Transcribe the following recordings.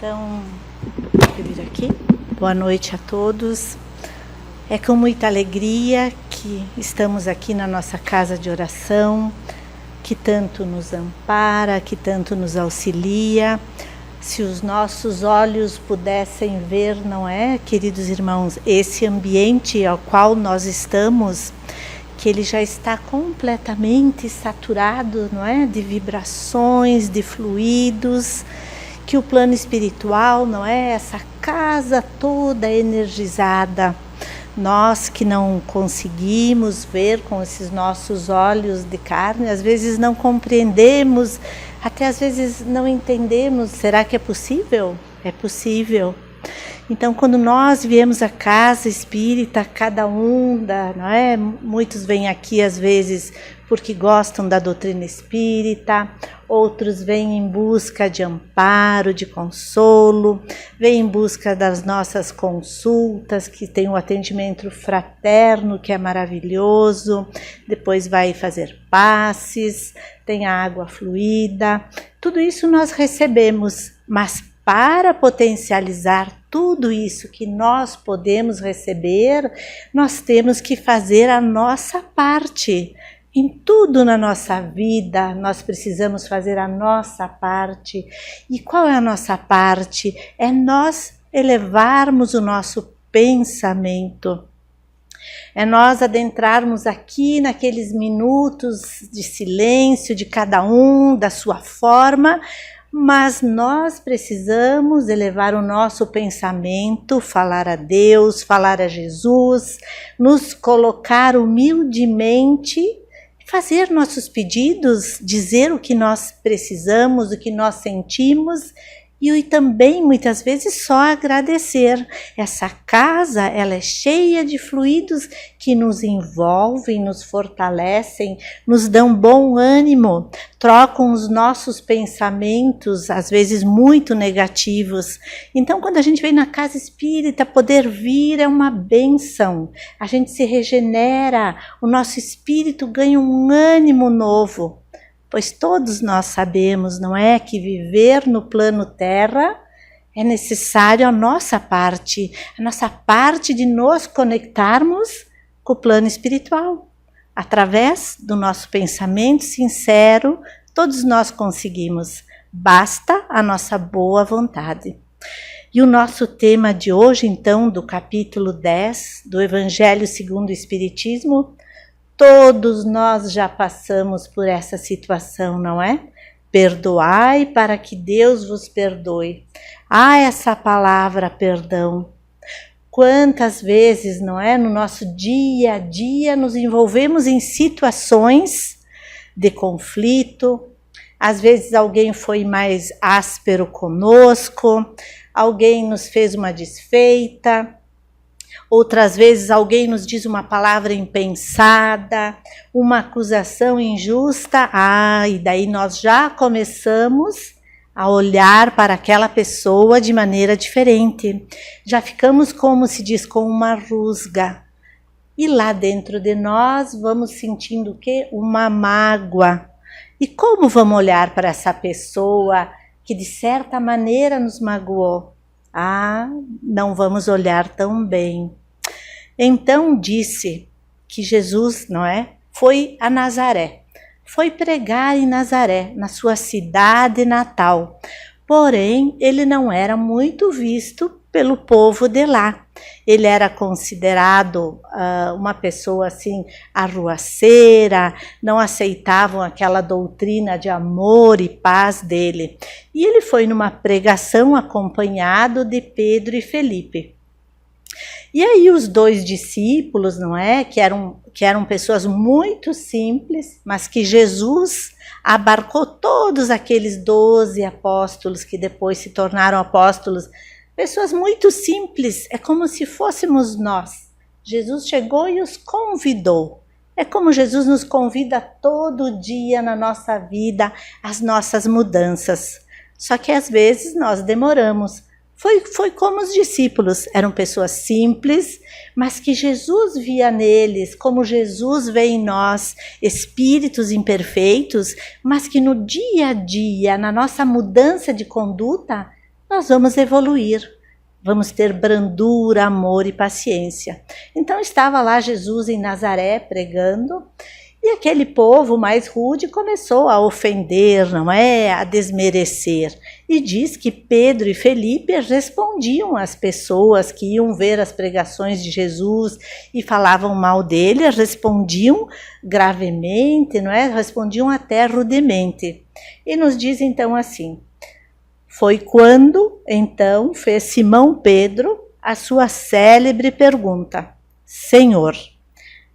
Então, deixa eu vir aqui. Boa noite a todos. É com muita alegria que estamos aqui na nossa casa de oração, que tanto nos ampara, que tanto nos auxilia. Se os nossos olhos pudessem ver, não é, queridos irmãos, esse ambiente ao qual nós estamos, que ele já está completamente saturado, não é, de vibrações, de fluidos, que o plano espiritual, não é, essa casa toda energizada. Nós que não conseguimos ver com esses nossos olhos de carne, às vezes não compreendemos, até às vezes não entendemos. Será que é possível? É possível. Então, quando nós viemos à casa espírita, cada um, não é? Muitos vêm aqui às vezes porque gostam da doutrina espírita, outros vêm em busca de amparo, de consolo, vêm em busca das nossas consultas, que tem o atendimento fraterno, que é maravilhoso, depois vai fazer passes, tem a água fluida, tudo isso nós recebemos, mas para potencializar tudo isso que nós podemos receber, nós temos que fazer a nossa parte. Em tudo na nossa vida, nós precisamos fazer a nossa parte. E qual é a nossa parte? É nós elevarmos o nosso pensamento. É nós adentrarmos aqui naqueles minutos de silêncio de cada um, da sua forma, mas nós precisamos elevar o nosso pensamento, falar a Deus, falar a Jesus, nos colocar humildemente, fazer nossos pedidos, dizer o que nós precisamos, o que nós sentimos e também muitas vezes só agradecer. Essa casa, ela é cheia de fluidos que nos envolvem, nos fortalecem, nos dão bom ânimo, trocam os nossos pensamentos, às vezes muito negativos. Então, quando a gente vem na casa espírita, poder vir é uma bênção. A gente se regenera, o nosso espírito ganha um ânimo novo. Pois todos nós sabemos, não é, que viver no plano terra é necessário a nossa parte de nos conectarmos com o plano espiritual. Através do nosso pensamento sincero, todos nós conseguimos, basta a nossa boa vontade. E o nosso tema de hoje, então, do capítulo 10 do Evangelho segundo o Espiritismo, todos nós já passamos por essa situação, não é? Perdoai para que Deus vos perdoe. Ah, essa palavra perdão. Quantas vezes, não é? No nosso dia a dia nos envolvemos em situações de conflito. Às vezes alguém foi mais áspero conosco, alguém nos fez uma desfeita. Outras vezes alguém nos diz uma palavra impensada, uma acusação injusta, e daí nós já começamos a olhar para aquela pessoa de maneira diferente. Já ficamos, como se diz, com uma rusga. E lá dentro de nós vamos sentindo o quê? Uma mágoa. E como vamos olhar para essa pessoa que de certa maneira nos magoou? Não vamos olhar tão bem. Então disse que Jesus, não é, foi a Nazaré, foi pregar em Nazaré, na sua cidade natal. Porém, ele não era muito visto pelo povo de lá. Ele era considerado uma pessoa assim arruaceira, não aceitavam aquela doutrina de amor e paz dele. E ele foi numa pregação acompanhado de Pedro e Felipe. E aí os dois discípulos, não é, que eram pessoas muito simples, mas que Jesus abarcou todos aqueles 12 apóstolos que depois se tornaram apóstolos, pessoas muito simples, é como se fôssemos nós. Jesus chegou e os convidou. É como Jesus nos convida todo dia na nossa vida, as nossas mudanças. Só que às vezes nós demoramos. Foi como os discípulos, eram pessoas simples, mas que Jesus via neles, como Jesus vê em nós, espíritos imperfeitos, mas que no dia a dia, na nossa mudança de conduta, nós vamos evoluir. Vamos ter brandura, amor e paciência. Então estava lá Jesus em Nazaré pregando, e aquele povo mais rude começou a ofender, não é? A desmerecer. E diz que Pedro e Felipe respondiam às pessoas que iam ver as pregações de Jesus e falavam mal dele, respondiam gravemente, não é? Respondiam até rudemente. E nos diz então assim: foi quando, então, fez Simão Pedro a sua célebre pergunta: Senhor,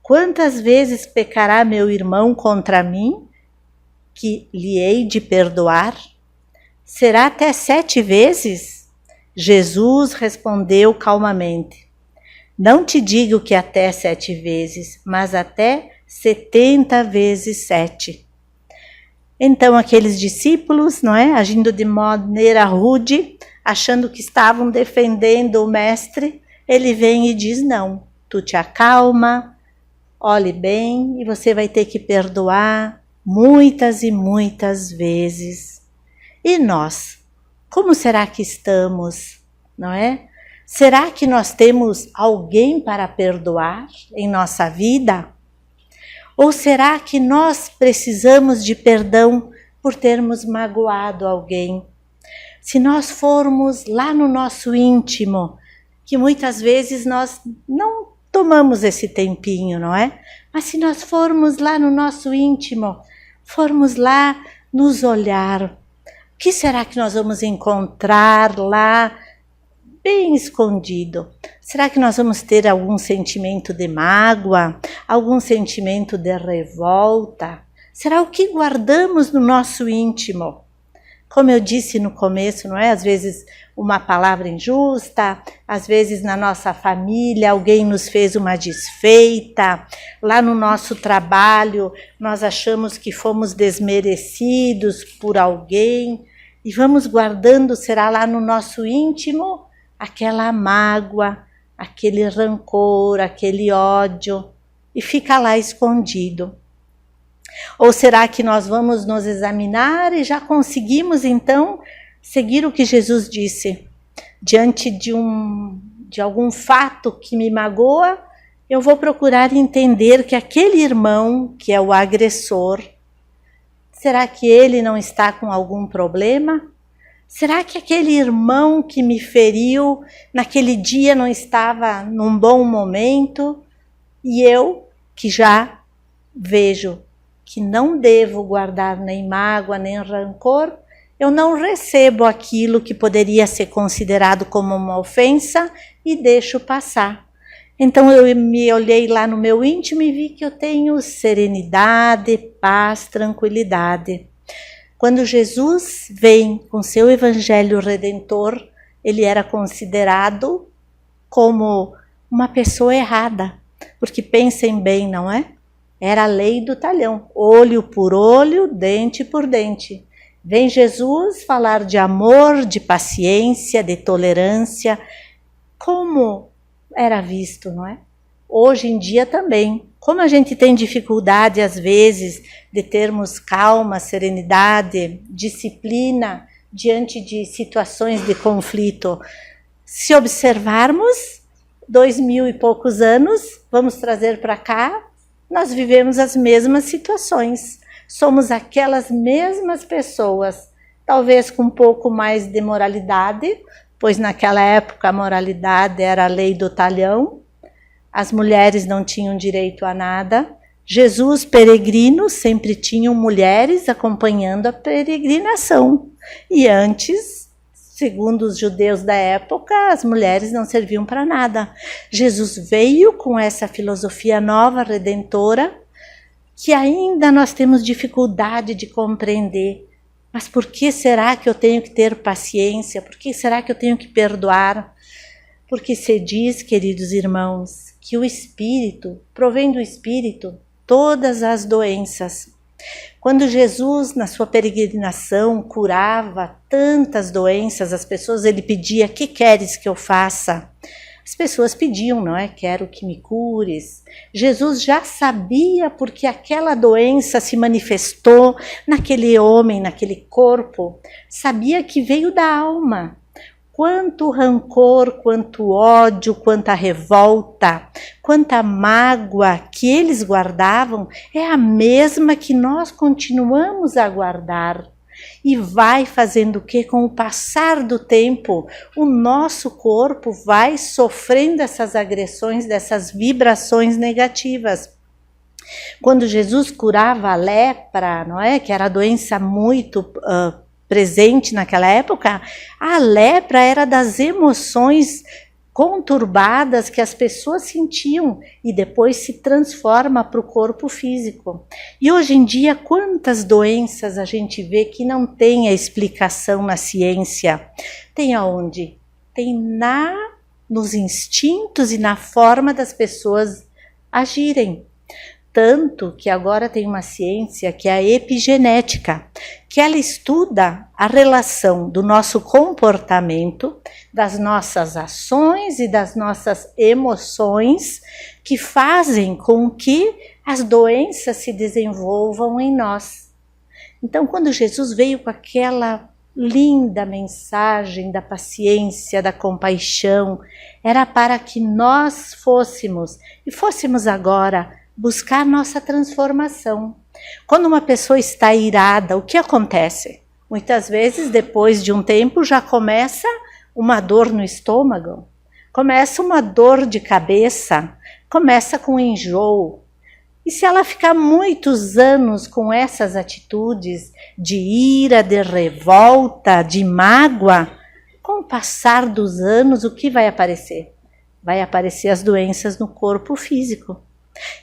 quantas vezes pecará meu irmão contra mim, que lhe hei de perdoar? Será até 7 vezes? Jesus respondeu calmamente: não te digo que até 7 vezes, mas até 70 vezes 7. Então aqueles discípulos, não é, agindo de maneira rude, achando que estavam defendendo o mestre, ele vem e diz: não, tu te acalma, olhe bem, e você vai ter que perdoar muitas e muitas vezes. E nós, como será que estamos, não é? Será que nós temos alguém para perdoar em nossa vida? Ou será que nós precisamos de perdão por termos magoado alguém? Se nós formos lá no nosso íntimo, que muitas vezes nós não tomamos esse tempinho, não é? Mas se nós formos lá no nosso íntimo, formos lá nos olhar, o que será que nós vamos encontrar lá bem escondido? Será que nós vamos ter algum sentimento de mágoa, algum sentimento de revolta? Será o que guardamos no nosso íntimo? Como eu disse no começo, não é? Às vezes uma palavra injusta, às vezes na nossa família alguém nos fez uma desfeita, lá no nosso trabalho nós achamos que fomos desmerecidos por alguém e vamos guardando, será lá no nosso íntimo, aquela mágoa, aquele rancor, aquele ódio, e fica lá escondido. Ou será que nós vamos nos examinar e já conseguimos então seguir o que Jesus disse? Diante de algum fato que me magoa, eu vou procurar entender que aquele irmão que é o agressor, será que ele não está com algum problema? Será que aquele irmão que me feriu naquele dia não estava num bom momento? E eu, que já vejo que não devo guardar nem mágoa, nem rancor, eu não recebo aquilo que poderia ser considerado como uma ofensa e deixo passar. Então eu me olhei lá no meu íntimo e vi que eu tenho serenidade, paz, tranquilidade. Quando Jesus vem com seu evangelho redentor, ele era considerado como uma pessoa errada, porque pensem bem, não é? Era a lei do talhão, olho por olho, dente por dente. Vem Jesus falar de amor, de paciência, de tolerância, como era visto, não é? Hoje em dia também, como a gente tem dificuldade às vezes de termos calma, serenidade, disciplina diante de situações de conflito. Se observarmos 2000 e poucos anos, vamos trazer para cá, nós vivemos as mesmas situações. Somos aquelas mesmas pessoas, talvez com um pouco mais de moralidade, pois naquela época a moralidade era a lei do talhão, as mulheres não tinham direito a nada. Jesus, peregrino, sempre tinham mulheres acompanhando a peregrinação. E antes, segundo os judeus da época, as mulheres não serviam para nada. Jesus veio com essa filosofia nova, redentora, que ainda nós temos dificuldade de compreender. Mas por que será que eu tenho que ter paciência? Por que será que eu tenho que perdoar? Porque se diz, queridos irmãos, que o Espírito, provém do Espírito todas as doenças. Quando Jesus, na sua peregrinação, curava tantas doenças, as pessoas, ele pedia: que queres que eu faça? As pessoas pediam, não é? Quero que me cures. Jesus já sabia porque aquela doença se manifestou naquele homem, naquele corpo. Sabia que veio da alma. Quanto rancor, quanto ódio, quanta revolta, quanta mágoa que eles guardavam é a mesma que nós continuamos a guardar. E vai fazendo o que? Com o passar do tempo, o nosso corpo vai sofrendo essas agressões, dessas vibrações negativas. Quando Jesus curava a lepra, não é? Que era a doença muito presente naquela época, a lepra era das emoções conturbadas que as pessoas sentiam e depois se transforma para o corpo físico. E hoje em dia, quantas doenças a gente vê que não tem a explicação na ciência? Tem aonde? Tem nos instintos e na forma das pessoas agirem. Tanto que agora tem uma ciência que é a epigenética, que ela estuda a relação do nosso comportamento, das nossas ações e das nossas emoções, que fazem com que as doenças se desenvolvam em nós. Então, quando Jesus veio com aquela linda mensagem da paciência, da compaixão, era para que nós fôssemos agora buscar nossa transformação. Quando uma pessoa está irada, o que acontece? Muitas vezes, depois de um tempo, já começa uma dor no estômago, começa uma dor de cabeça, começa com enjoo. E se ela ficar muitos anos com essas atitudes de ira, de revolta, de mágoa, com o passar dos anos, o que vai aparecer? Vai aparecer as doenças no corpo físico.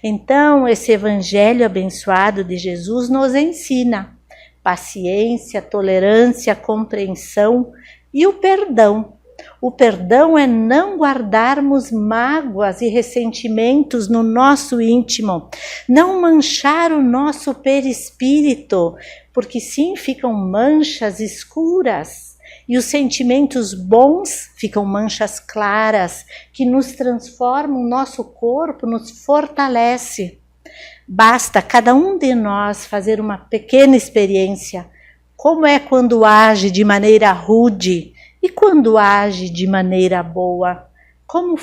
Então, esse evangelho abençoado de Jesus nos ensina paciência, tolerância, compreensão e o perdão. O perdão é não guardarmos mágoas e ressentimentos no nosso íntimo, não manchar o nosso perispírito, porque sim, ficam manchas escuras. E os sentimentos bons ficam manchas claras, que nos transformam o nosso corpo, nos fortalece. Basta cada um de nós fazer uma pequena experiência. Como é quando age de maneira rude e quando age de maneira boa? Como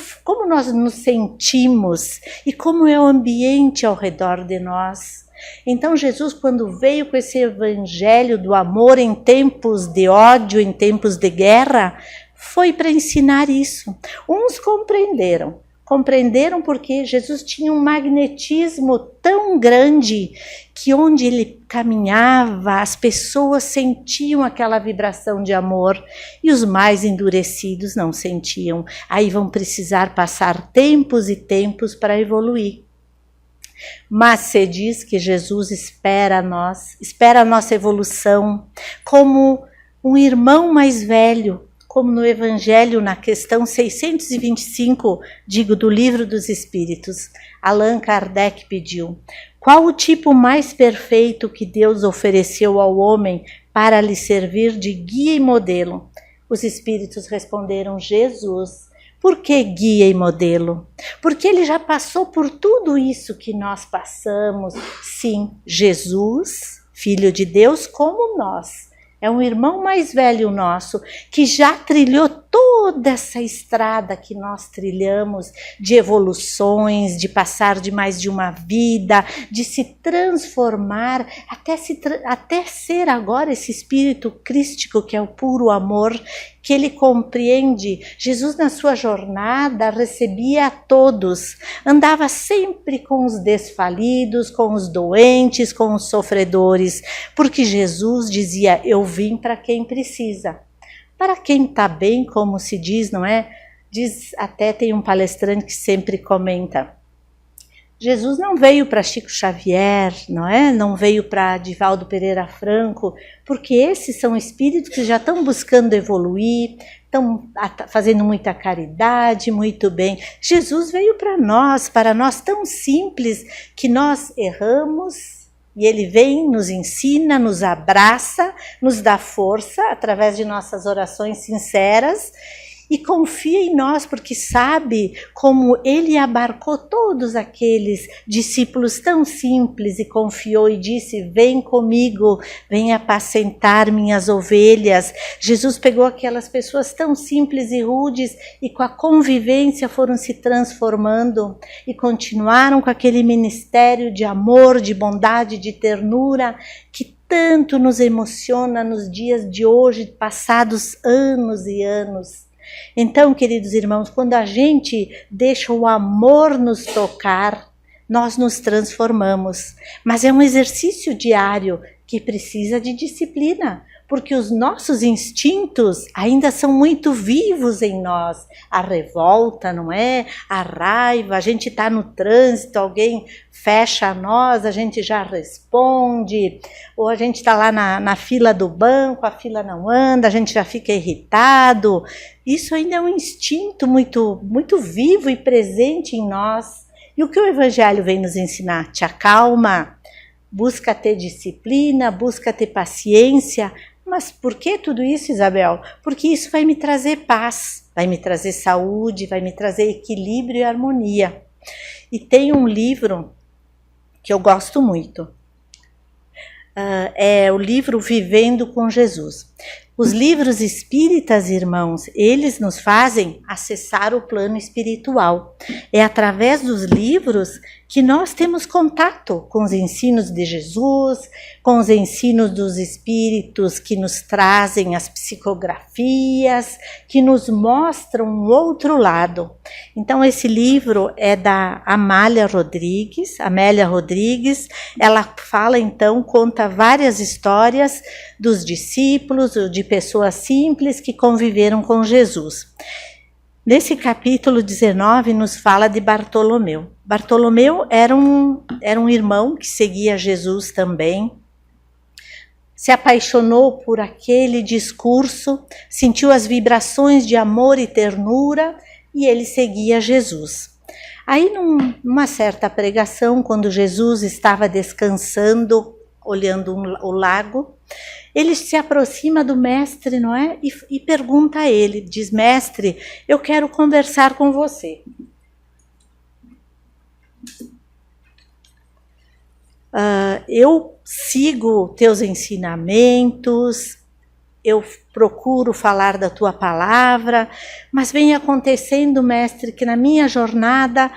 nós nos sentimos e como é o ambiente ao redor de nós? Então Jesus, quando veio com esse evangelho do amor em tempos de ódio, em tempos de guerra, foi para ensinar isso. Uns compreenderam porque Jesus tinha um magnetismo tão grande que onde ele caminhava, as pessoas sentiam aquela vibração de amor e os mais endurecidos não sentiam. Aí vão precisar passar tempos e tempos para evoluir. Mas se diz que Jesus espera a nossa evolução como um irmão mais velho, como no Evangelho, na questão 625, do Livro dos Espíritos. Allan Kardec pediu: qual o tipo mais perfeito que Deus ofereceu ao homem para lhe servir de guia e modelo? Os Espíritos responderam: Jesus. Por que guia e modelo? Porque ele já passou por tudo isso que nós passamos. Sim, Jesus, Filho de Deus, como nós. É um irmão mais velho nosso, que já trilhou toda essa estrada que nós trilhamos, de evoluções, de passar de mais de uma vida, de se transformar, até ser agora esse espírito crístico que é o puro amor, que ele compreende. Jesus na sua jornada recebia a todos, andava sempre com os desfalidos, com os doentes, com os sofredores, porque Jesus dizia: eu vim para quem precisa. Para quem está bem, como se diz, não é? Diz, até tem um palestrante que sempre comenta: Jesus não veio para Chico Xavier, não é? Não veio para Divaldo Pereira Franco, porque esses são espíritos que já estão buscando evoluir, estão fazendo muita caridade, muito bem. Jesus veio para nós tão simples que nós erramos, e ele vem, nos ensina, nos abraça, nos dá força através de nossas orações sinceras e confia em nós, porque sabe como ele abarcou todos aqueles discípulos tão simples e confiou e disse: vem comigo, vem apacentar minhas ovelhas. Jesus pegou aquelas pessoas tão simples e rudes e com a convivência foram se transformando e continuaram com aquele ministério de amor, de bondade, de ternura que tanto nos emociona nos dias de hoje, passados anos e anos. Então, queridos irmãos, quando a gente deixa o amor nos tocar, nós nos transformamos. Mas é um exercício diário que precisa de disciplina, porque os nossos instintos ainda são muito vivos em nós. A revolta, não é? A raiva, a gente está no trânsito, alguém fecha a nós, a gente já responde, ou a gente está lá na fila do banco, a fila não anda, a gente já fica irritado. Isso ainda é um instinto muito, muito vivo e presente em nós. E o que o Evangelho vem nos ensinar? Te acalma, busca ter disciplina, busca ter paciência. Mas por que tudo isso, Isabel? Porque isso vai me trazer paz, vai me trazer saúde, vai me trazer equilíbrio e harmonia. E tem um livro que eu gosto muito. É o livro Vivendo com Jesus. Os livros espíritas, irmãos, eles nos fazem acessar o plano espiritual. É através dos livros que nós temos contato com os ensinos de Jesus, com os ensinos dos espíritos que nos trazem as psicografias, que nos mostram um outro lado. Então esse livro é da Amélia Rodrigues. Ela fala então, conta várias histórias dos discípulos, de pessoas simples que conviveram com Jesus. Nesse capítulo 19 nos fala de Bartolomeu. Bartolomeu era um irmão que seguia Jesus também, se apaixonou por aquele discurso, sentiu as vibrações de amor e ternura e ele seguia Jesus. Aí numa certa pregação, quando Jesus estava descansando, olhando o lago, ele se aproxima do mestre, não é? E pergunta a ele, diz: mestre, eu quero conversar com você. Eu sigo teus ensinamentos, eu procuro falar da tua palavra, mas vem acontecendo, mestre, que na minha jornada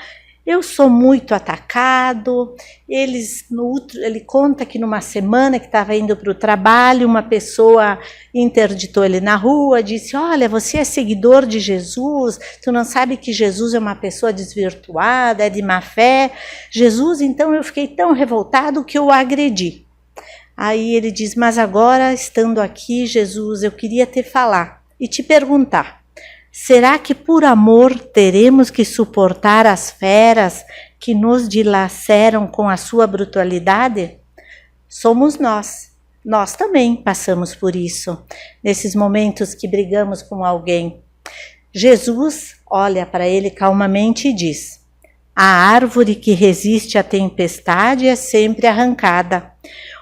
eu sou muito atacado. Ele conta que numa semana que estava indo para o trabalho, uma pessoa interditou ele na rua, disse: olha, você é seguidor de Jesus, tu não sabe que Jesus é uma pessoa desvirtuada, é de má fé. Jesus, então eu fiquei tão revoltado que eu o agredi. Aí ele diz: mas agora, estando aqui, Jesus, eu queria te falar e te perguntar: será que por amor teremos que suportar as feras que nos dilaceram com a sua brutalidade? Somos nós. Nós também passamos por isso, nesses momentos que brigamos com alguém. Jesus olha para ele calmamente e diz: a árvore que resiste à tempestade é sempre arrancada.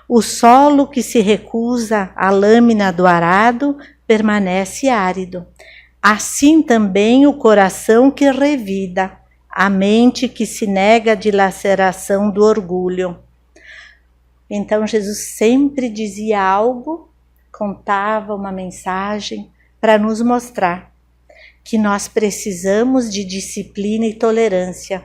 O solo que se recusa à lâmina do arado permanece árido. Assim também o coração que revida, a mente que se nega à dilaceração do orgulho. Então Jesus sempre dizia algo, contava uma mensagem para nos mostrar que nós precisamos de disciplina e tolerância.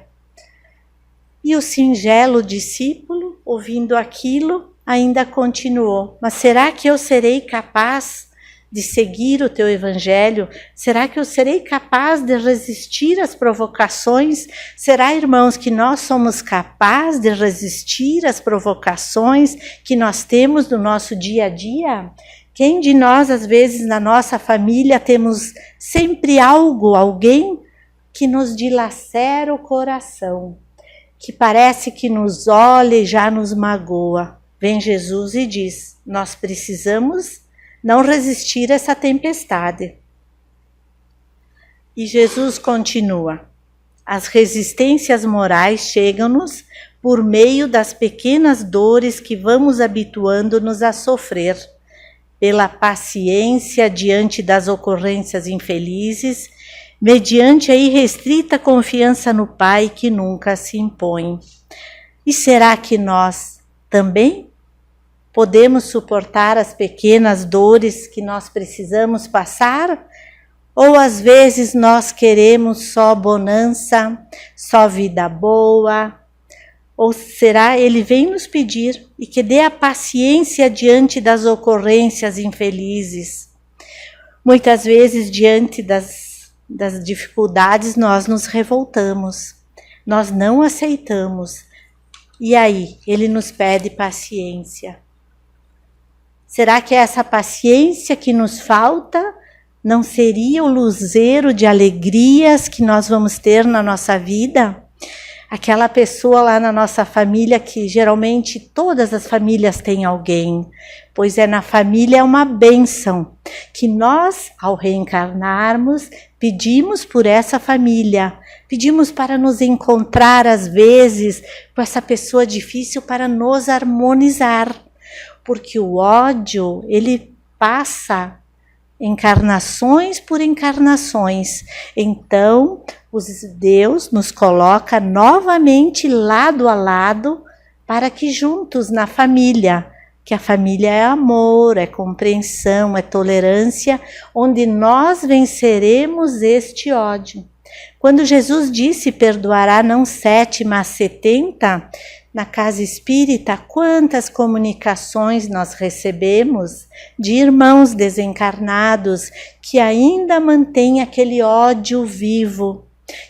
E o singelo discípulo, ouvindo aquilo, ainda continuou: mas será que eu serei capaz de seguir o teu evangelho? Será que eu serei capaz de resistir às provocações? Será, irmãos, que nós somos capazes de resistir às provocações que nós temos no nosso dia a dia? Quem de nós, às vezes, na nossa família, temos sempre alguém que nos dilacera o coração, que parece que nos olha e já nos magoa? Vem Jesus e diz: nós precisamos não resistir a essa tempestade. E Jesus continua: as resistências morais chegam-nos por meio das pequenas dores que vamos habituando-nos a sofrer, pela paciência diante das ocorrências infelizes, mediante a irrestrita confiança no Pai que nunca se impõe. E será que nós também podemos suportar as pequenas dores que nós precisamos passar? Ou às vezes nós queremos só bonança, só vida boa? Ou será Ele vem nos pedir e que dê a paciência diante das ocorrências infelizes? Muitas vezes, diante das dificuldades, nós nos revoltamos, nós não aceitamos. E aí, Ele nos pede paciência. Será que essa paciência que nos falta não seria o luzeiro de alegrias que nós vamos ter na nossa vida? Aquela pessoa lá na nossa família, que geralmente todas as famílias têm alguém, pois na família é uma bênção, que nós, ao reencarnarmos, pedimos por essa família, pedimos para nos encontrar às vezes com essa pessoa difícil para nos harmonizar, porque o ódio, ele passa encarnações por encarnações. Então, Deus nos coloca novamente lado a lado para que juntos na família, que a família é amor, é compreensão, é tolerância, onde nós venceremos este ódio. Quando Jesus disse perdoará não 7, mas 70, na casa espírita, quantas comunicações nós recebemos de irmãos desencarnados que ainda mantêm aquele ódio vivo,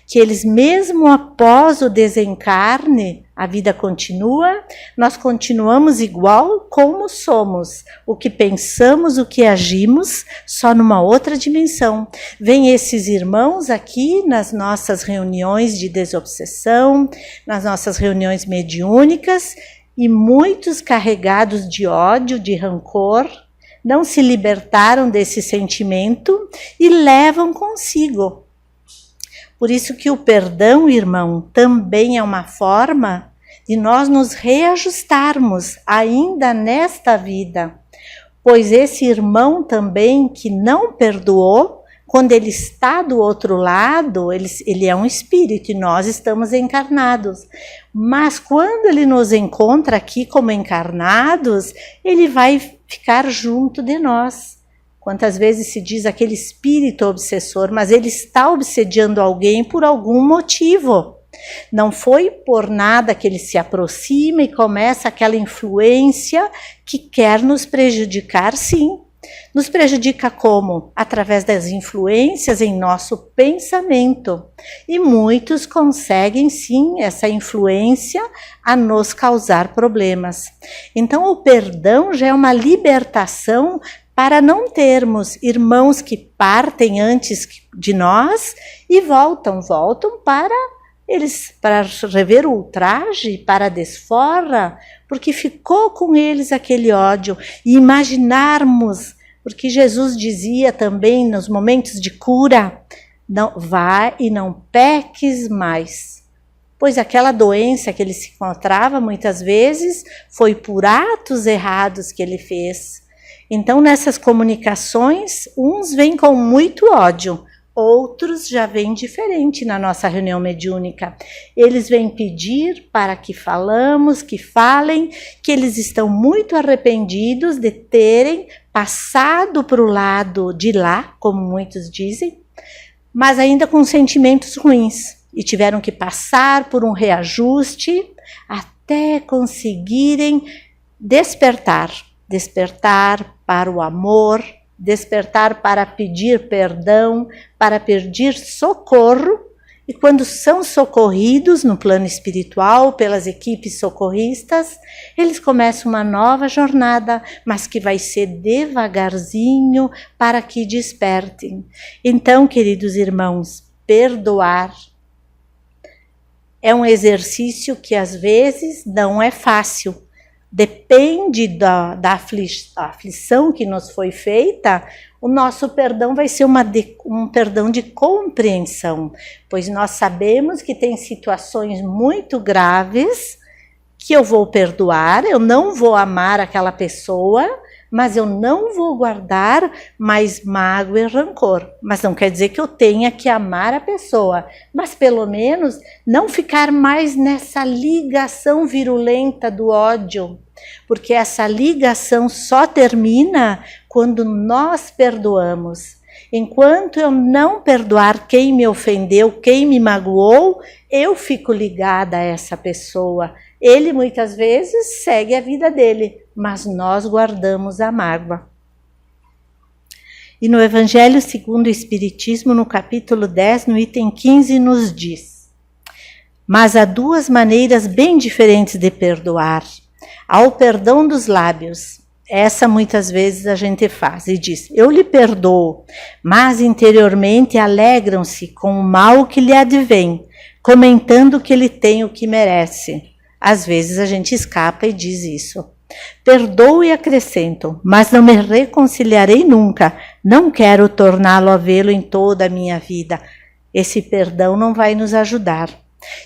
que eles mesmo após o desencarne, a vida continua, nós continuamos igual como somos, o que pensamos, o que agimos, só numa outra dimensão. Vêm esses irmãos aqui nas nossas reuniões de desobsessão, nas nossas reuniões mediúnicas, e muitos carregados de ódio, de rancor, não se libertaram desse sentimento e levam consigo. Por isso que o perdão, irmão, também é uma forma de nós nos reajustarmos ainda nesta vida. Pois esse irmão também que não perdoou, quando ele está do outro lado, ele é um espírito e nós estamos encarnados. Mas quando ele nos encontra aqui como encarnados, ele vai ficar junto de nós. Quantas vezes se diz aquele espírito obsessor, mas ele está obsediando alguém por algum motivo. Não foi por nada que ele se aproxima e começa aquela influência que quer nos prejudicar, sim. Nos prejudica como? Através das influências em nosso pensamento. E muitos conseguem, sim, essa influência a nos causar problemas. Então, o perdão já é uma libertação para não termos irmãos que partem antes de nós e voltam para rever o ultraje, para a desforra, porque ficou com eles aquele ódio. E imaginarmos, porque Jesus dizia também nos momentos de cura, não, vai e não peques mais. Pois aquela doença que ele se encontrava muitas vezes foi por atos errados que ele fez. Então, nessas comunicações, uns vêm com muito ódio, outros já vêm diferente na nossa reunião mediúnica. Eles vêm pedir para que falamos, que falem, que eles estão muito arrependidos de terem passado para o lado de lá, como muitos dizem, mas ainda com sentimentos ruins. E tiveram que passar por um reajuste até conseguirem despertar para o amor, despertar para pedir perdão, para pedir socorro, e quando são socorridos no plano espiritual pelas equipes socorristas, eles começam uma nova jornada, mas que vai ser devagarzinho para que despertem. Então, queridos irmãos, perdoar é um exercício que às vezes não é fácil. Depende da aflição que nos foi feita, o nosso perdão vai ser um perdão de compreensão, pois nós sabemos que tem situações muito graves que eu vou perdoar, eu não vou amar aquela pessoa, mas eu não vou guardar mais mágoa e rancor. Mas não quer dizer que eu tenha que amar a pessoa, mas pelo menos não ficar mais nessa ligação virulenta do ódio, porque essa ligação só termina quando nós perdoamos. Enquanto eu não perdoar quem me ofendeu, quem me magoou, eu fico ligada a essa pessoa. Ele muitas vezes segue a vida dele, mas nós guardamos a mágoa. E no Evangelho segundo o Espiritismo, no capítulo 10, no item 15, nos diz: mas há duas maneiras bem diferentes de perdoar. Há o perdão dos lábios. Essa muitas vezes a gente faz e diz: eu lhe perdoo, mas interiormente alegram-se com o mal que lhe advém, comentando que ele tem o que merece. Às vezes a gente escapa e diz isso. Perdoo e acrescento, mas não me reconciliarei nunca, não quero torná-lo a vê-lo em toda a minha vida. Esse perdão não vai nos ajudar.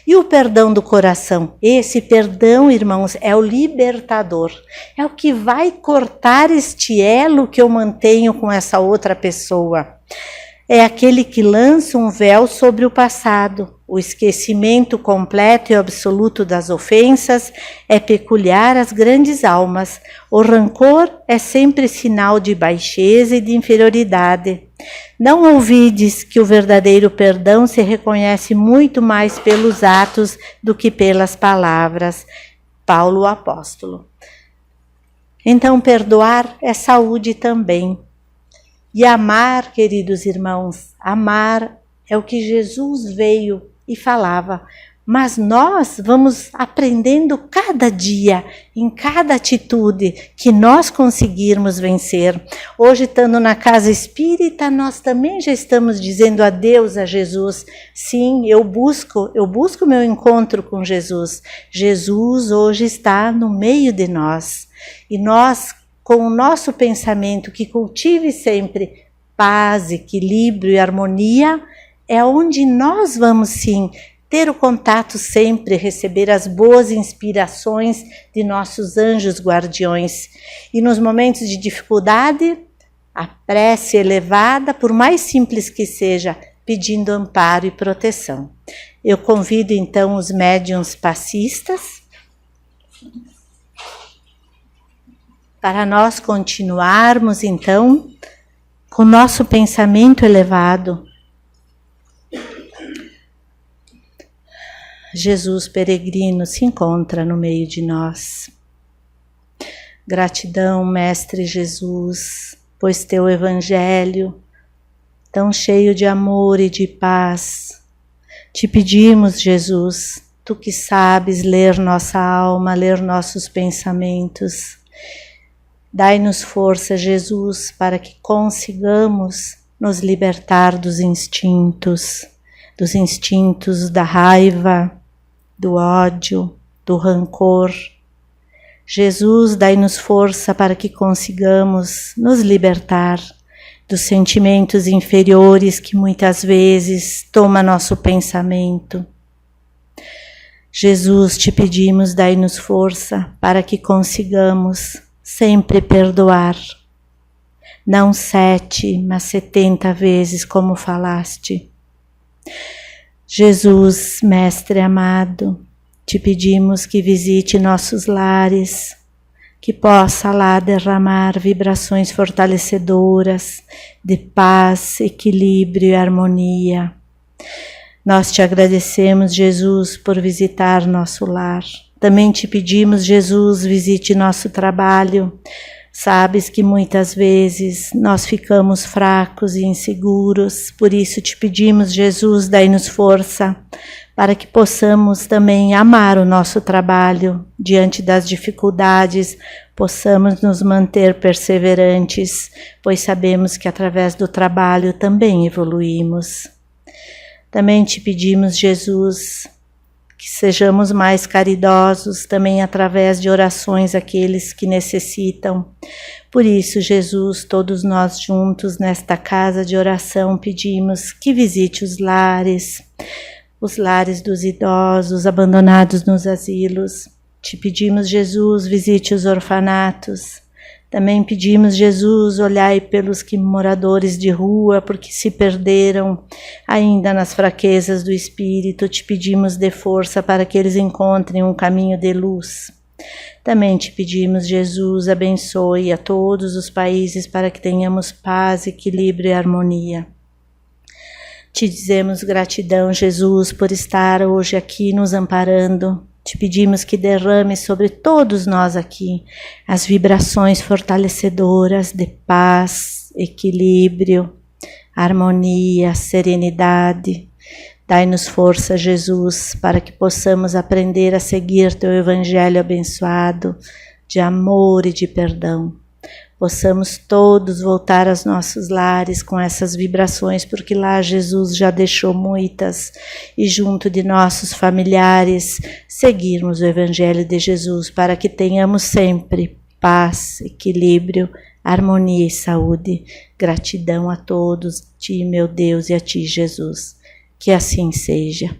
E o perdão do coração? Esse perdão, irmãos, é o libertador. É o que vai cortar este elo que eu mantenho com essa outra pessoa. É aquele que lança um véu sobre o passado. O esquecimento completo e absoluto das ofensas é peculiar às grandes almas. O rancor é sempre sinal de baixeza e de inferioridade. Não ouvides que o verdadeiro perdão se reconhece muito mais pelos atos do que pelas palavras. Paulo o apóstolo. Então, perdoar é saúde também. E amar, queridos irmãos, amar é o que Jesus veio e falava. Mas nós vamos aprendendo cada dia, em cada atitude, que nós conseguirmos vencer. Hoje, estando na casa espírita, nós também já estamos dizendo adeus a Jesus. Sim, eu busco meu encontro com Jesus. Jesus hoje está no meio de nós. E nós, com o nosso pensamento que cultive sempre paz, equilíbrio e harmonia, é onde nós vamos sim ter o contato sempre, receber as boas inspirações de nossos anjos guardiões. E nos momentos de dificuldade, a prece elevada, por mais simples que seja, pedindo amparo e proteção. Eu convido então os médiuns passistas para nós continuarmos então com o nosso pensamento elevado. Jesus peregrino se encontra no meio de nós. Gratidão, Mestre Jesus, pois teu Evangelho, tão cheio de amor e de paz, te pedimos, Jesus, tu que sabes ler nossa alma, ler nossos pensamentos, dai-nos força, Jesus, para que consigamos nos libertar dos instintos da raiva, do ódio, do rancor. Jesus, dai-nos força para que consigamos nos libertar dos sentimentos inferiores que muitas vezes toma nosso pensamento. Jesus, te pedimos, dai-nos força para que consigamos sempre perdoar. Não 7, mas 70 vezes, como falaste. Jesus, Mestre amado, te pedimos que visite nossos lares, que possa lá derramar vibrações fortalecedoras de paz, equilíbrio e harmonia. Nós te agradecemos, Jesus, por visitar nosso lar. Também te pedimos, Jesus, visite nosso trabalho. Sabes que muitas vezes nós ficamos fracos e inseguros, por isso te pedimos, Jesus, dai-nos força para que possamos também amar o nosso trabalho diante das dificuldades, possamos nos manter perseverantes, pois sabemos que através do trabalho também evoluímos. Também te pedimos, Jesus, que sejamos mais caridosos também através de orações àqueles que necessitam. Por isso, Jesus, todos nós juntos nesta casa de oração pedimos que visite os lares dos idosos abandonados nos asilos. Te pedimos, Jesus, visite os orfanatos. Também pedimos, Jesus, olhai pelos que moradores de rua, porque se perderam ainda nas fraquezas do espírito. Te pedimos, dê força para que eles encontrem um caminho de luz. Também te pedimos, Jesus, abençoe a todos os países para que tenhamos paz, equilíbrio e harmonia. Te dizemos gratidão, Jesus, por estar hoje aqui nos amparando. Te pedimos que derrame sobre todos nós aqui as vibrações fortalecedoras de paz, equilíbrio, harmonia, serenidade. Dai-nos força, Jesus, para que possamos aprender a seguir Teu Evangelho abençoado de amor e de perdão. Possamos todos voltar aos nossos lares com essas vibrações, porque lá Jesus já deixou muitas, e junto de nossos familiares seguirmos o Evangelho de Jesus, para que tenhamos sempre paz, equilíbrio, harmonia e saúde. Gratidão a todos, Ti, meu Deus, e a Ti, Jesus. Que assim seja.